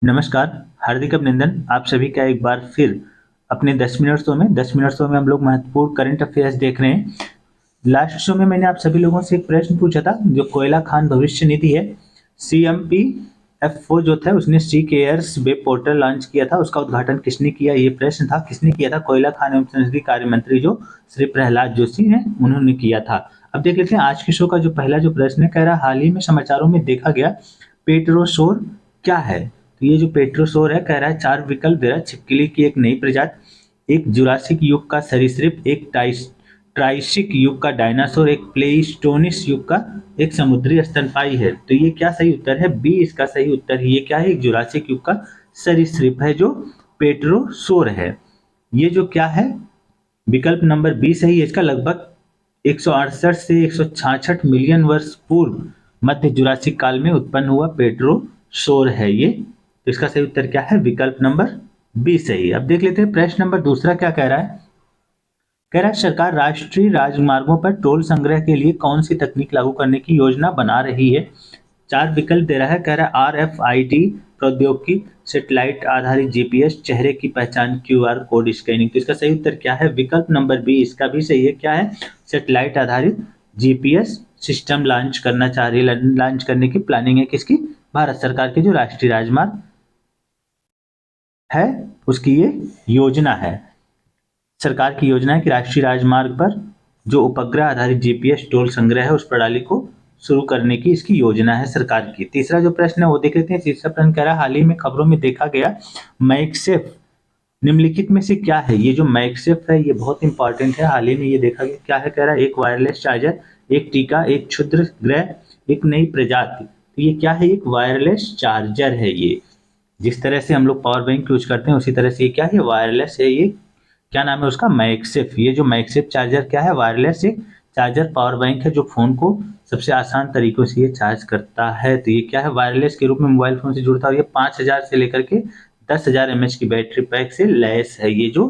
नमस्कार, हार्दिक अभिनंदन आप सभी का एक बार फिर अपने 10 मिनट शो में हम लोग महत्वपूर्ण करंट अफेयर्स देख रहे हैं। लास्ट शो में मैंने आप सभी लोगों से एक प्रश्न पूछा था, जो कोयला खान भविष्य निधि है, CMPFO जो था, उसने सी केयर्स वेब पोर्टल लॉन्च किया था। उसका उद्घाटन किसने किया, ये प्रश्न था। किसने किया था? कोयला खान एवं संसदीय कार्य मंत्री जो श्री प्रहलाद जोशी हैं, उन्होंने किया था। अब देख लेते हैं आज के शो का जो पहला जो प्रश्न है। कह रहा हाल ही में समाचारों में देखा गया पेट्रोसोर क्या है? तो ये जो पेट्रोसोर है, कह रहा है 4 विकल्प दे रहा है। छिपकली की एक नई प्रजाति, एक जुरासिक युग का सरीसृप, एक ट्राइसिक युग का डायनासोर, एक प्लेइस्टोनिस युग का एक समुद्री स्तनपायी है। तो ये क्या सही उत्तर है? बी इसका सही उत्तर है। ये क्या है? एक जुरासिक युग का सरीसृप है जो पेट्रोसोर है। ये जो क्या है, विकल्प नंबर बी सही है। इसका लगभग 168 से 166 मिलियन वर्ष पूर्व मध्य जुरासिक काल में उत्पन्न हुआ पेट्रोसोर है ये। तो इसका सही उत्तर क्या है? विकल्प नंबर बी सही है। अब देख लेते हैं प्रश्न नंबर दूसरा क्या कह रहा है। कह रहा है सरकार राष्ट्रीय राजमार्गों पर टोल संग्रह के लिए कौन सी तकनीक लागू करने की योजना बना रही है? 4 विकल्प दे रहा है। कह रहा है RFID प्रौद्योगिकी, सैटेलाइट आधारित GPS, चेहरे की पहचान, QR कोड स्कैनिंग। तो इसका सही उत्तर क्या है? विकल्प नंबर बी इसका भी सही है। क्या है? सैटेलाइट आधारित GPS सिस्टम लॉन्च करने की प्लानिंग है किसकी? भारत सरकार की जो राष्ट्रीय राजमार्ग है उसकी ये योजना है। सरकार की योजना है कि राष्ट्रीय राजमार्ग पर जो उपग्रह आधारित GPS टोल संग्रह है, उस प्रणाली को शुरू करने की इसकी योजना है सरकार की। तीसरा जो प्रश्न है वो देख लेते हैं। तीसरा प्रश्न कह रहा है हाल ही में खबरों में देखा गया मैक्सेफ निम्नलिखित में से क्या है? ये जो मैक्सेफ है ये बहुत इंपॉर्टेंट है। हाल ही में ये देखा गया क्या है? कह रहा है एक वायरलेस चार्जर, एक टीका, एक क्षुद्र ग्रह, एक नई प्रजाति। तो ये क्या है? एक वायरलेस चार्जर है ये। जिस तरह से हम लोग पावर बैंक यूज करते हैं उसी तरह से ये क्या है? वायरलेस है ये। क्या नाम है उसका? मैक्सेफ। ये जो मैक्सेफ चार्जर क्या है? वायरलेस एक चार्जर पावर बैंक है जो फोन को सबसे आसान तरीकों से ये चार्ज करता है। तो ये क्या है? वायरलेस के रूप में मोबाइल फोन से जुड़ता है। ये 5000 से लेकर के 10,000 mAh की बैटरी पैक से लैस है ये जो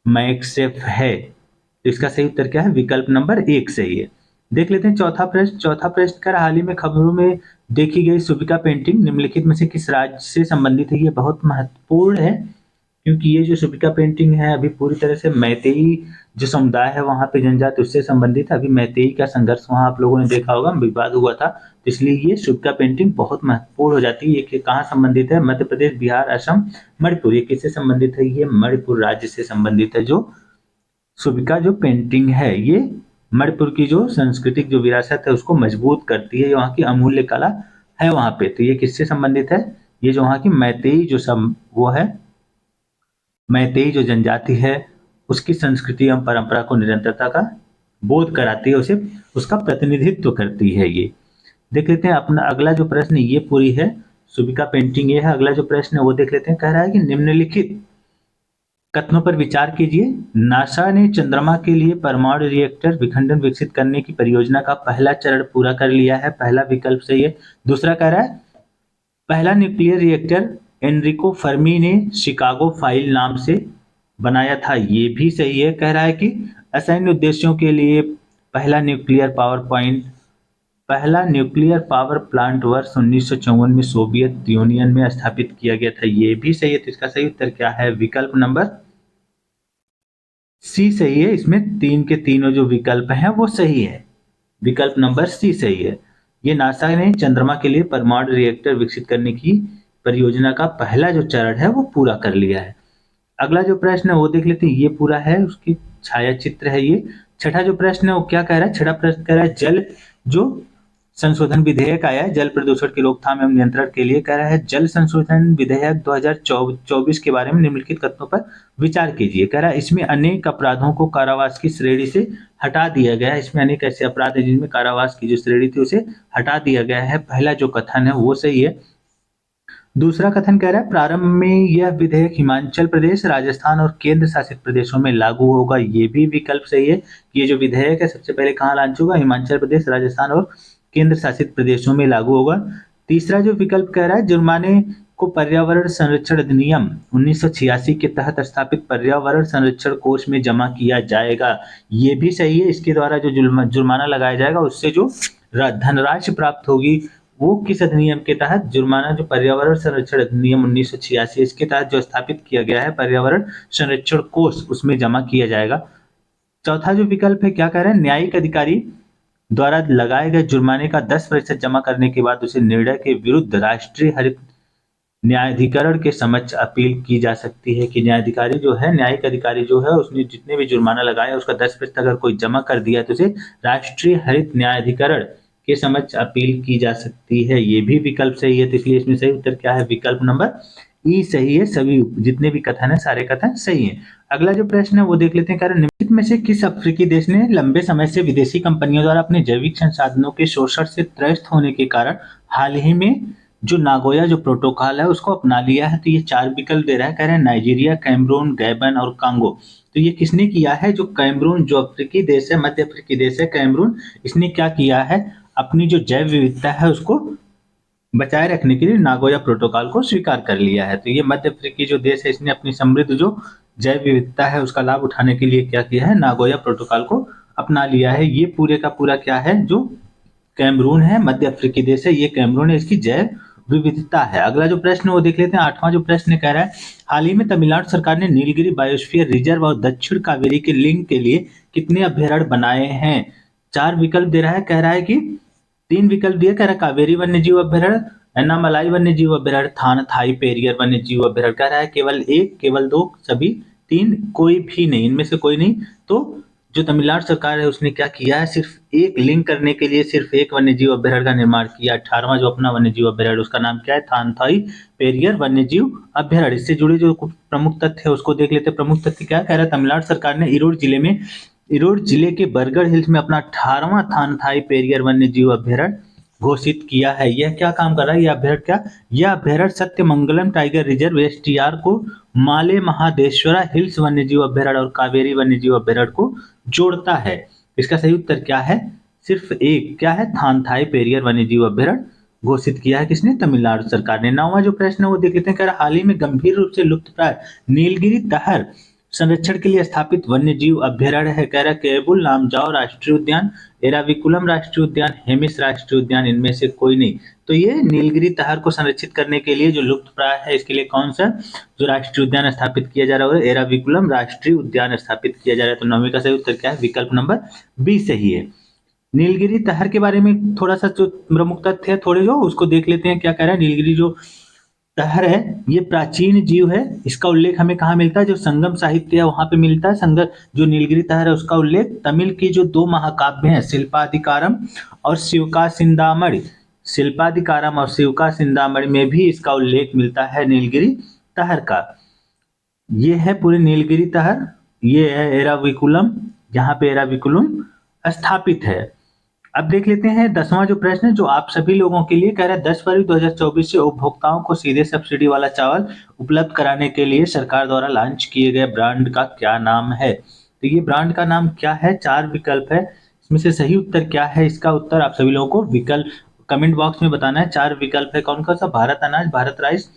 मैक्सेफ है। तो इसका सही उत्तर क्या है? विकल्प नंबर एक सही है। देख लेते हैं चौथा प्रश्न। चौथा प्रश्न कर हाल ही में खबरों में देखी गई सुबिका पेंटिंग निम्नलिखित में से किस राज्य से संबंधित है? ये बहुत महत्वपूर्ण है क्योंकि ये जो सुबिका पेंटिंग है अभी पूरी तरह से मैतेई जो समुदाय है वहाँ पे जनजाति उससे संबंधित है। अभी मैतेई का संघर्ष वहाँ आप लोगों ने देखा होगा, विवाद हुआ था, तो इसलिए ये सुबिका पेंटिंग बहुत महत्वपूर्ण हो जाती है। ये कहाँ संबंधित है? मध्य प्रदेश, बिहार, असम, मणिपुर। ये किससे संबंधित है? ये मणिपुर राज्य से संबंधित है। जो सुबिका जो पेंटिंग है ये मणिपुर की जो सांस्कृतिक जो विरासत है उसको मजबूत करती है। वहाँ की अमूल्य कला है वहाँ पे। तो ये किससे संबंधित है? ये जो वहाँ की मैतेई जो वो है, मैतेई जो जनजाति है उसकी संस्कृति एवं परंपरा को निरंतरता का बोध कराती है, उसे उसका प्रतिनिधित्व करती है ये। देख लेते हैं अपना अगला जो प्रश्न ये पूरी है सुबिका पेंटिंग ये है। अगला जो प्रश्न है वो देख लेते हैं। कह रहा है कि निम्नलिखित कथनों पर विचार कीजिए। नासा ने चंद्रमा के लिए परमाणु रिएक्टर विखंडन विकसित करने की परियोजना का पहला चरण पूरा कर लिया है। पहला विकल्प सही है। दूसरा कह रहा है पहला न्यूक्लियर रिएक्टर एनरिको फर्मी ने शिकागो फाइल नाम से बनाया था। ये भी सही है। कह रहा है कि असैन्य उद्देश्यों के लिए पहला न्यूक्लियर पावर प्लांट वर्ष 1954 में सोवियत यूनियन में स्थापित किया गया था। ये भी सही है। तो इसका सही उत्तर क्या है? विकल्प नंबर सी सही है। इसमें तीन के तीनों जो विकल्प हैं वो सही है। विकल्प नंबर सी सही है। ये नासा ने चंद्रमा के लिए परमाणु रिएक्टर विकसित करने की परियोजना का पहला जो चरण है वो पूरा कर लिया है। अगला जो प्रश्न है वो देख लेते हैं। ये पूरा है उसकी छाया चित्र है ये। छठा जो प्रश्न है वो क्या कह रहा है? छठा प्रश्न कह रहा है जल जो संशोधन विधेयक आया है जल प्रदूषण की रोकथाम एवं नियंत्रण के लिए। कह रहा है जल संशोधन विधेयक 2024 के बारे में निम्नलिखित कथनों पर विचार कीजिए। कह रहा है इसमें अनेक अपराधों को कारावास की श्रेणी से हटा दिया गया है। इसमें अनेक ऐसे अपराध हैं जिनमें कारावास की जो श्रेणी थी उसे हटा दिया गया है। पहला जो कथन है वो सही है। दूसरा कथन कह रहा है प्रारंभ में यह विधेयक हिमाचल प्रदेश, राजस्थान और केंद्र शासित प्रदेशों में लागू होगा। ये भी विकल्प सही है। ये जो विधेयक है सबसे पहले कहाँ लॉन्च होगा? हिमाचल प्रदेश, राजस्थान और केंद्र शासित प्रदेशों में लागू होगा। तीसरा जो विकल्प कह रहा है जुर्माने को पर्यावरण संरक्षण अधिनियम 1986 के तहत स्थापित पर्यावरण संरक्षण कोष में जमा किया जाएगा। ये भी सही है। इसके द्वारा जो जुर्माना लगाया जाएगा उससे जो धनराशि प्राप्त होगी वो किस अधिनियम के तहत जुर्माना जो पर्यावरण संरक्षण अधिनियम 1986 इसके तहत जो स्थापित किया गया है पर्यावरण संरक्षण कोष उसमें जमा किया जाएगा। चौथा जो विकल्प है क्या कह रहे हैं, न्यायिक अधिकारी द्वारा लगाए गए जुर्माने का 10% जमा करने के बाद उसे निर्णय के विरुद्ध राष्ट्रीय हरित न्यायाधिकरण के समक्ष अपील की जा सकती है कि न्यायाधिकारी जो है, न्यायिक अधिकारी जो है, उसने जितने भी जुर्माना लगाया उसका 10% अगर कोई जमा कर दिया है तो उसे राष्ट्रीय हरित न्यायाधिकरण के समक्ष अपील की जा सकती है। ये भी विकल्प सही है, तो इसलिए इसमें सही उत्तर क्या है, विकल्प नंबर ई सही है। सभी जितने भी कथन है सारे कथन सही है। अगला जो प्रश्न है वो देख लेते हैं, कारण निम्नलिखित में से किस अफ्रीकी देश ने लंबे समय से विदेशी कंपनियों द्वारा अपने जैविक संसाधनों के शोषण से त्रस्त होने के कारण हाल ही में जो नागोया जो प्रोटोकॉल है उसको अपना लिया है। तो ये 4 विकल्प दे रहा है, कह रहे हैं नाइजीरिया, कैमरून, गैबन और कांगो। तो ये किसने किया है, जो कैमरून जो अफ्रीकी देश है, मध्य अफ्रीकी देश है कैमरून, इसने क्या किया है, अपनी जो जैव विविधता है उसको बचाए रखने के लिए नागोया प्रोटोकॉल को स्वीकार कर लिया है। तो ये मध्य अफ्रीकी जो देश है इसने अपनी समृद्ध जो जैव विविधता है उसका लाभ उठाने के लिए क्या किया है, नागोया प्रोटोकॉल को अपना लिया है। ये पूरे का पूरा क्या है, जो कैमरून है, मध्य अफ्रीकी देश है, ये कैमरून है, इसकी जैव विविधता है। अगला जो प्रश्न वो देख लेते हैं, 8वां जो प्रश्न कह रहा है, हाल ही में तमिलनाडु सरकार ने नीलगिरी बायोस्फीयर रिजर्व और दक्षिण कावेरी के लिंक के लिए कितने अभ्यारण्य बनाए हैं। 4 विकल्प दे रहा है, कह रहा है कि 3 विकल्प दिए, कह रहा है कावेरी वन्यजीव अभ्यारण्य, एनामलाई वन्यजीव अभ्यारण्य, थानथाई पेरियर वन्यजीव अभ्यारण्य। कह रहा है केवल 1, केवल 2, सभी 3, कोई भी नहीं, इनमें से कोई नहीं। तो जो तमिलनाडु सरकार है उसने क्या किया है, सिर्फ एक लिंक करने के लिए सिर्फ एक वन्यजीव अभ्यारण्य का निर्माण किया। 18वां जो अपना वन्यजीव अभ्यारण्य उसका नाम क्या है, थानथाई पेरियर वन्यजीव अभ्यारण्य। इससे जुड़े जो प्रमुख तथ्य है उसको देख लेते हैं। प्रमुख तथ्य क्या कह रहा है, तमिलनाडु सरकार ने इरोड जिले के बरगढ़ हिल्स में अपना 18वां थानथाई पेरियर वन्यजीव अभ्यारण्य घोषित किया है। यह क्या काम कर रहा है, यह अभ्यारण्य क्या, यह अभ्यारण्य सत्यमंगलम टाइगर रिजर्व एसटीआर को माले महादेश्वरा हिल्स वन्यजीव अभ्यारण्य और कावेरी वन्यजीव अभ्यारण्य को जोड़ता है। इसका सही उत्तर क्या है, सिर्फ एक, क्या है, थानथाई पेरियर वन्यजीव अभ्यारण्य घोषित किया है किसने, तमिलनाडु सरकार ने। 9वां जो प्रश्न है वो देख लेते हैं, कह रहा हाल ही में गंभीर रूप से लुप्तप्राय नीलगिरी तहर संरक्षण के लिए स्थापित वन्यजीव अभ्यारण्य है। कह रहा केबुल लामजाओ राष्ट्रीय उद्यान, एराविकुलम राष्ट्रीय उद्यान, हेमिस राष्ट्रीय उद्यान, इनमें से कोई नहीं। तो ये नीलगिरी तहर को संरक्षित करने के लिए जो लुप्त प्राय है इसके लिए कौन सा जो राष्ट्रीय उद्यान स्थापित किया जा रहा है, एराविकुलम राष्ट्रीय उद्यान स्थापित किया जा रहा है। तो 9वीं का सही उत्तर क्या है, विकल्प नंबर बी सही है। नीलगिरी तहर के बारे में थोड़ा सा जो प्रमुख तथ्य है थोड़े जो उसको देख लेते हैं। क्या कह रहा है, नीलगिरी जो तहर है ये प्राचीन जीव है। इसका उल्लेख हमें कहाँ मिलता है, जो संगम साहित्य है वहां पे मिलता है। संगम जो नीलगिरी तहर है उसका उल्लेख तमिल की जो 2 महाकाव्य हैं शिल्पाधिकारम और शिवका सिंदामणि, शिल्पाधिकारम और शिवका सिंदामणि में भी इसका उल्लेख मिलता है नीलगिरी तहर का। ये है पूरी नीलगिरी तहर, ये है एराविकुलम, यहाँ पे एराविकुलम स्थापित है। अब देख लेते हैं 10वां जो प्रश्न है जो आप सभी लोगों के लिए कह रहा है, 10 फरवरी 2024 से उपभोक्ताओं को सीधे सब्सिडी वाला चावल उपलब्ध कराने के लिए सरकार द्वारा लॉन्च किए गए ब्रांड का क्या नाम है। तो ये ब्रांड का नाम क्या है, 4 विकल्प है, इसमें से सही उत्तर क्या है, इसका उत्तर आप सभी लोगों को विकल्प कमेंट बॉक्स में बताना है। 4 विकल्प है कौन कौन सा, भारत अनाज, भारत राइस,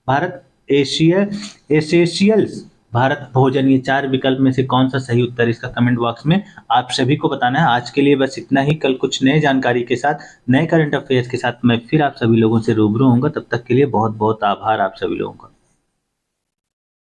भारत एसेशियल्स, भारत भोजन। ये 4 विकल्प में से कौन सा सही उत्तर, इसका कमेंट बॉक्स में आप सभी को बताना है। आज के लिए बस इतना ही, कल कुछ नए जानकारी के साथ, नए करंट अफेयर्स के साथ मैं फिर आप सभी लोगों से रूबरू होऊंगा। तब तक के लिए बहुत बहुत आभार आप सभी लोगों का।